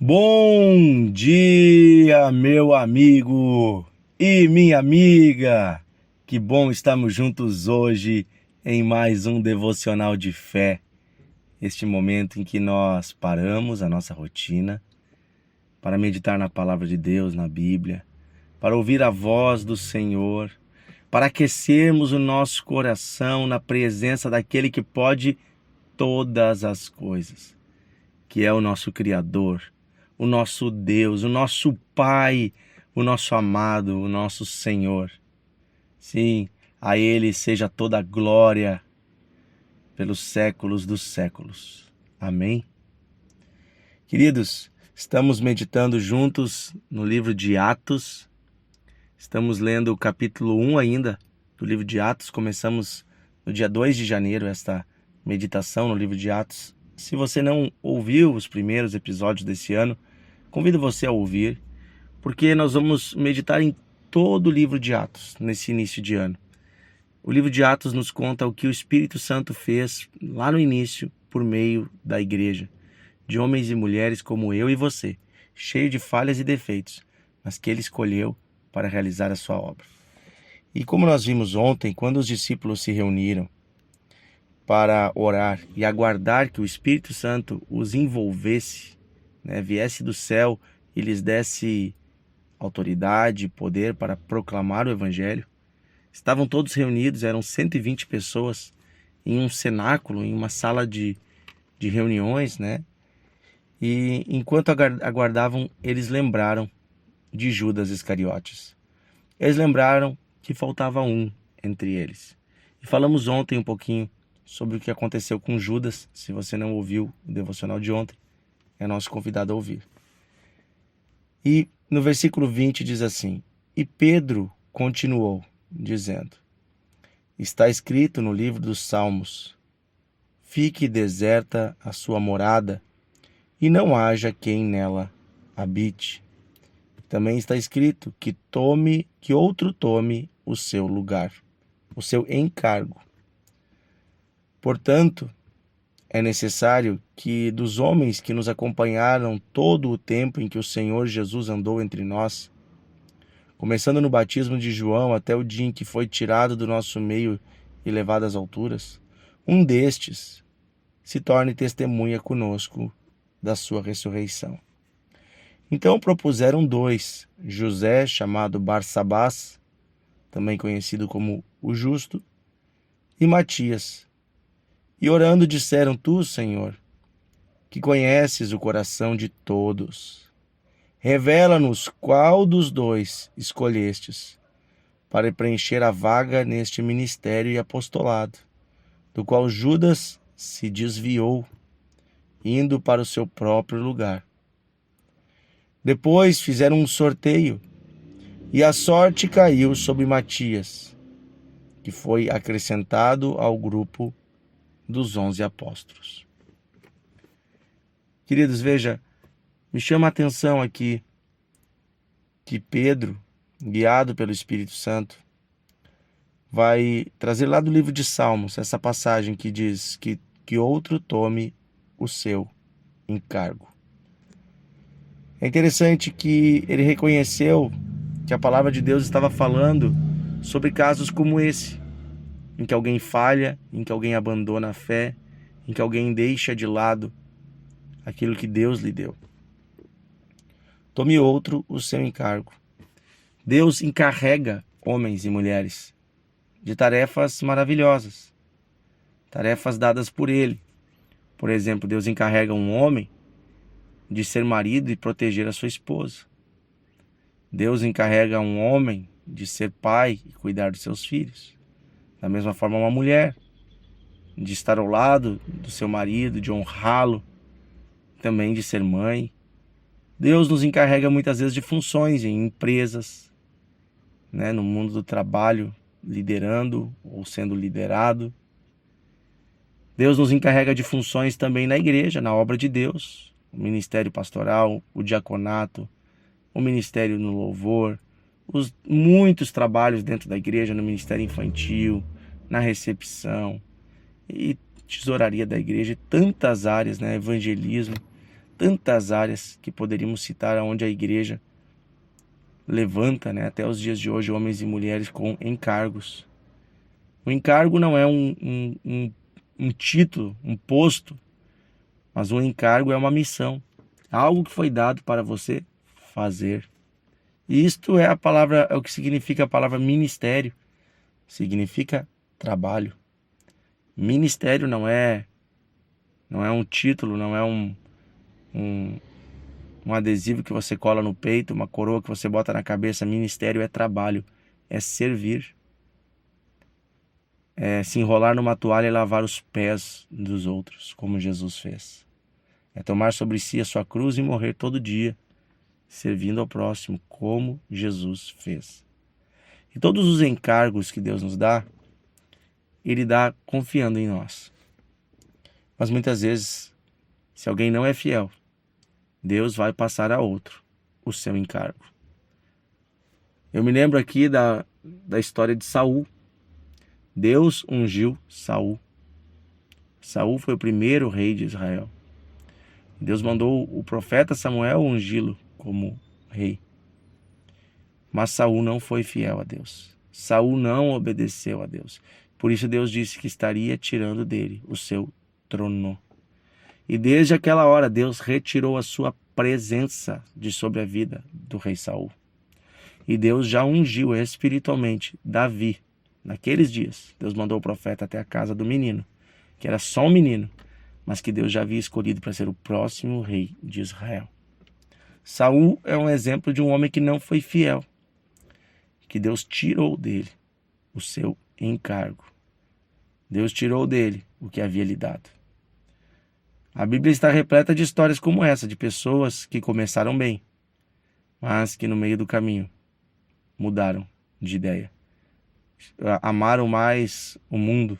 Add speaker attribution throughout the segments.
Speaker 1: Bom dia, meu amigo e minha amiga. Que bom estarmos juntos hoje em mais um devocional de fé. Este momento em que nós paramos a nossa rotina para meditar na palavra de Deus, na Bíblia, para ouvir a voz do Senhor, para aquecermos o nosso coração na presença daquele que pode todas as coisas, que é o nosso Criador, o nosso Deus, o nosso Pai, o nosso amado, o nosso Senhor. Sim, a Ele seja toda a glória pelos séculos dos séculos. Amém? Queridos, estamos meditando juntos no livro de Atos. Estamos lendo o capítulo 1 ainda do livro de Atos. Começamos no dia 2 de janeiro esta meditação no livro de Atos. Se você não ouviu os primeiros episódios desse ano, convido você a ouvir, porque nós vamos meditar em todo o livro de Atos nesse início de ano. O livro de Atos nos conta o que o Espírito Santo fez lá no início por meio da igreja, de homens e mulheres como eu e você, cheio de falhas e defeitos, mas que ele escolheu para realizar a sua obra. E como nós vimos ontem, quando os discípulos se reuniram para orar e aguardar que o Espírito Santo os envolvesse, viesse do céu e lhes desse autoridade e poder para proclamar o Evangelho, estavam todos reunidos, eram 120 pessoas em um cenáculo, em uma sala de reuniões, E enquanto aguardavam, eles lembraram de Judas Iscariotes. Eles lembraram que faltava um entre eles. E falamos ontem um pouquinho sobre o que aconteceu com Judas. Se você não ouviu o devocional de ontem, é nosso convidado a ouvir. E no versículo 20 diz assim: E Pedro continuou, dizendo: Está escrito no livro dos Salmos: Fique deserta a sua morada, e não haja quem nela habite. Também está escrito que outro tome o seu lugar, o seu encargo. Portanto, é necessário que dos homens que nos acompanharam todo o tempo em que o Senhor Jesus andou entre nós, começando no batismo de João até o dia em que foi tirado do nosso meio e levado às alturas, um destes se torne testemunha conosco da sua ressurreição. Então propuseram dois, José, chamado Barsabás, também conhecido como o Justo, e Matias. E orando disseram: Tu, Senhor, que conheces o coração de todos, revela-nos qual dos dois escolhestes para preencher a vaga neste ministério e apostolado, do qual Judas se desviou, indo para o seu próprio lugar. Depois fizeram um sorteio, e a sorte caiu sobre Matias, que foi acrescentado ao grupo dos 11 apóstolos. Queridos, veja, me chama a atenção aqui que Pedro, guiado pelo Espírito Santo, vai trazer lá do livro de Salmos essa passagem que diz que outro tome o seu encargo. É interessante que ele reconheceu que a palavra de Deus estava falando sobre casos como esse, em que alguém falha, em que alguém abandona a fé, em que alguém deixa de lado aquilo que Deus lhe deu. Tome outro o seu encargo. Deus encarrega homens e mulheres de tarefas maravilhosas, tarefas dadas por Ele. Por exemplo, Deus encarrega um homem de ser marido e proteger a sua esposa. Deus encarrega um homem de ser pai e cuidar dos seus filhos. Da mesma forma, uma mulher, de estar ao lado do seu marido, de honrá-lo, também de ser mãe. Deus nos encarrega muitas vezes de funções em empresas, no mundo do trabalho, liderando ou sendo liderado. Deus nos encarrega de funções também na igreja, na obra de Deus, o ministério pastoral, o diaconato, o ministério no louvor, muitos trabalhos dentro da igreja, no ministério infantil, na recepção e tesouraria da igreja, tantas áreas, evangelismo. tantas áreas que poderíamos citar onde a igreja levanta, né, até os dias de hoje, homens e mulheres com encargos. O encargo não é um título, um posto, mas um encargo é uma missão, algo que foi dado para você fazer. E isto é a palavra, é o que significa a palavra ministério, significa trabalho. Ministério não é um título, não é um adesivo que você cola no peito, uma coroa que você bota na cabeça. Ministério é trabalho, é servir, é se enrolar numa toalha e lavar os pés dos outros, como Jesus fez. É tomar sobre si a sua cruz e morrer todo dia, servindo ao próximo, como Jesus fez. E todos os encargos que Deus nos dá, Ele dá confiando em nós. Mas muitas vezes, se alguém não é fiel, Deus vai passar a outro o seu encargo. Eu me lembro aqui da história de Saul. Deus ungiu Saul. Saul foi o primeiro rei de Israel. Deus mandou o profeta Samuel ungí-lo como rei. Mas Saul não foi fiel a Deus. Saul não obedeceu a Deus. Por isso Deus disse que estaria tirando dele o seu trono. E desde aquela hora Deus retirou a sua presença de sobre a vida do rei Saul. E Deus já ungiu espiritualmente Davi. Naqueles dias, Deus mandou o profeta até a casa do menino, que era só um menino, mas que Deus já havia escolhido para ser o próximo rei de Israel. Saul é um exemplo de um homem que não foi fiel, que Deus tirou dele o seu encargo. Deus tirou dele o que havia lhe dado. A Bíblia está repleta de histórias como essa, de pessoas que começaram bem, mas que no meio do caminho mudaram de ideia. Amaram mais o mundo,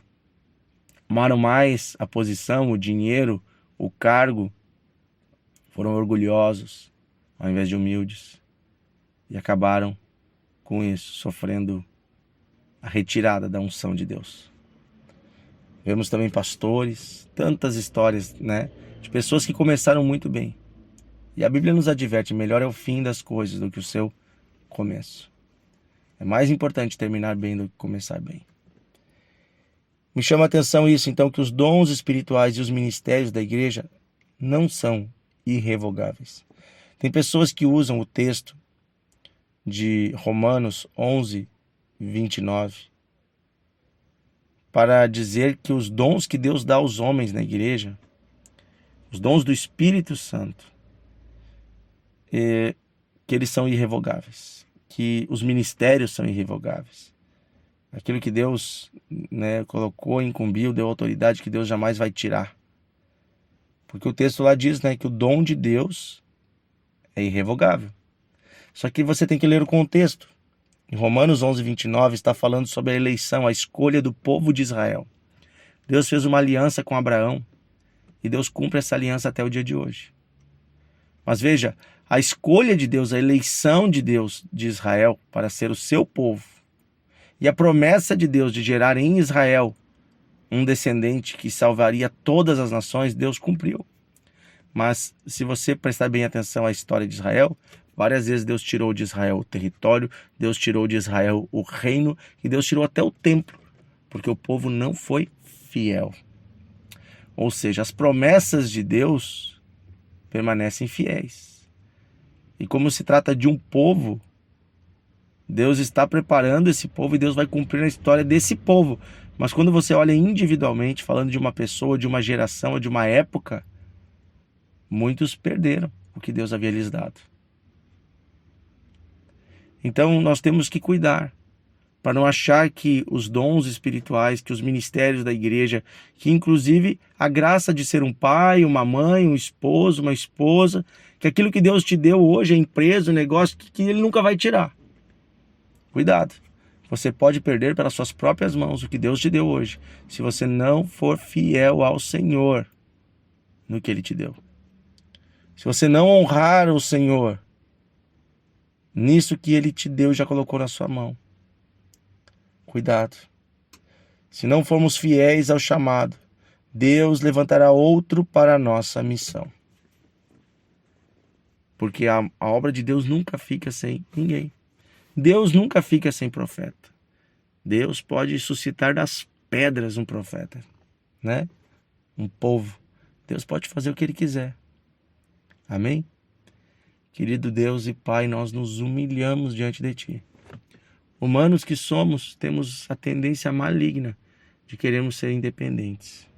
Speaker 1: amaram mais a posição, o dinheiro, o cargo, foram orgulhosos ao invés de humildes e acabaram com isso, sofrendo a retirada da unção de Deus. Vemos também pastores, tantas histórias, né, de pessoas que começaram muito bem. E a Bíblia nos adverte, melhor é o fim das coisas do que o seu começo. É mais importante terminar bem do que começar bem. Me chama a atenção isso, então, que os dons espirituais e os ministérios da igreja não são irrevogáveis. Tem pessoas que usam o texto de Romanos 11, 29, para dizer que os dons que Deus dá aos homens na igreja, os dons do Espírito Santo, que eles são irrevogáveis, que os ministérios são irrevogáveis. Aquilo que Deus, né, colocou, incumbiu, deu autoridade, que Deus jamais vai tirar. Porque o texto lá diz, né, que o dom de Deus é irrevogável. Só que você tem que ler o contexto. Em Romanos 11, 29 está falando sobre a eleição, a escolha do povo de Israel. Deus fez uma aliança com Abraão e Deus cumpre essa aliança até o dia de hoje. Mas veja, a escolha de Deus, a eleição de Deus de Israel para ser o seu povo e a promessa de Deus de gerar em Israel um descendente que salvaria todas as nações, Deus cumpriu. Mas se você prestar bem atenção à história de Israel, várias vezes Deus tirou de Israel o território, Deus tirou de Israel o reino e Deus tirou até o templo, porque o povo não foi fiel. Ou seja, as promessas de Deus permanecem fiéis. E como se trata de um povo, Deus está preparando esse povo e Deus vai cumprir a história desse povo. Mas quando você olha individualmente, falando de uma pessoa, de uma geração ou de uma época, muitos perderam o que Deus havia lhes dado. Então nós temos que cuidar, para não achar que os dons espirituais, que os ministérios da igreja, que inclusive a graça de ser um pai, uma mãe, um esposo, uma esposa, que aquilo que Deus te deu hoje, a empresa, o negócio, que Ele nunca vai tirar. Cuidado, você pode perder pelas suas próprias mãos o que Deus te deu hoje, se você não for fiel ao Senhor no que Ele te deu. Se você não honrar o Senhor nisso que Ele te deu e já colocou na sua mão. Cuidado. Se não formos fiéis ao chamado, Deus levantará outro para a nossa missão. Porque a obra de Deus nunca fica sem ninguém. Deus nunca fica sem profeta. Deus pode suscitar das pedras um profeta, né? Um povo. Deus pode fazer o que Ele quiser. Amém? Querido Deus e Pai, nós nos humilhamos diante de Ti. Humanos que somos, temos a tendência maligna de queremos ser independentes.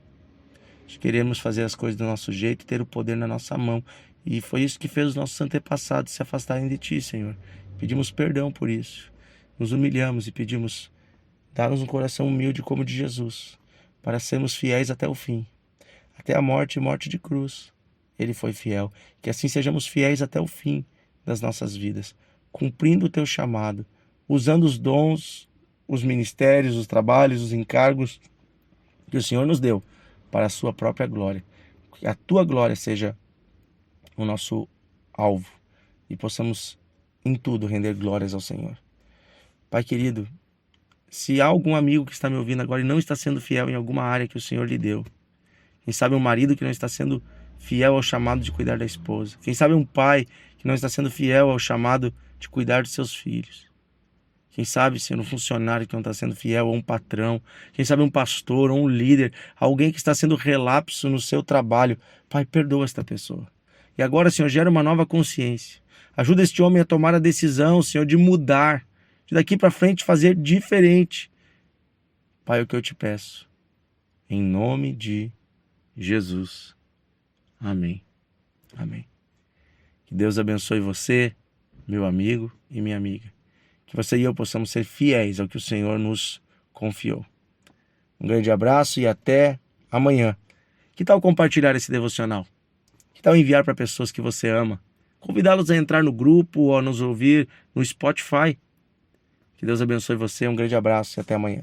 Speaker 1: De queremos fazer as coisas do nosso jeito e ter o poder na nossa mão. E foi isso que fez os nossos antepassados se afastarem de Ti, Senhor. Pedimos perdão por isso. Nos humilhamos e pedimos, dá-nos um coração humilde como o de Jesus, para sermos fiéis até o fim. Até a morte e morte de cruz. Ele foi fiel. Que assim sejamos fiéis até o fim das nossas vidas, cumprindo o Teu chamado, usando os dons, os ministérios, os trabalhos, os encargos que o Senhor nos deu para a Sua própria glória. Que a Tua glória seja o nosso alvo e possamos em tudo render glórias ao Senhor. Pai querido, se há algum amigo que está me ouvindo agora e não está sendo fiel em alguma área que o Senhor lhe deu, quem sabe um marido que não está sendo fiel ao chamado de cuidar da esposa, quem sabe um pai que não está sendo fiel ao chamado de cuidar dos seus filhos, quem sabe sendo um funcionário que não está sendo fiel, ou um patrão, quem sabe um pastor ou um líder, alguém que está sendo relapso no seu trabalho, Pai, perdoa esta pessoa. E agora, Senhor, gera uma nova consciência. Ajuda este homem a tomar a decisão, Senhor, de mudar, de daqui para frente fazer diferente. Pai, o que eu te peço, em nome de Jesus. Amém. Amém. Que Deus abençoe você, meu amigo e minha amiga. Que você e eu possamos ser fiéis ao que o Senhor nos confiou. Um grande abraço e até amanhã. Que tal compartilhar esse devocional? Que tal enviar para pessoas que você ama? Convidá-los a entrar no grupo ou a nos ouvir no Spotify. Que Deus abençoe você, um grande abraço e até amanhã.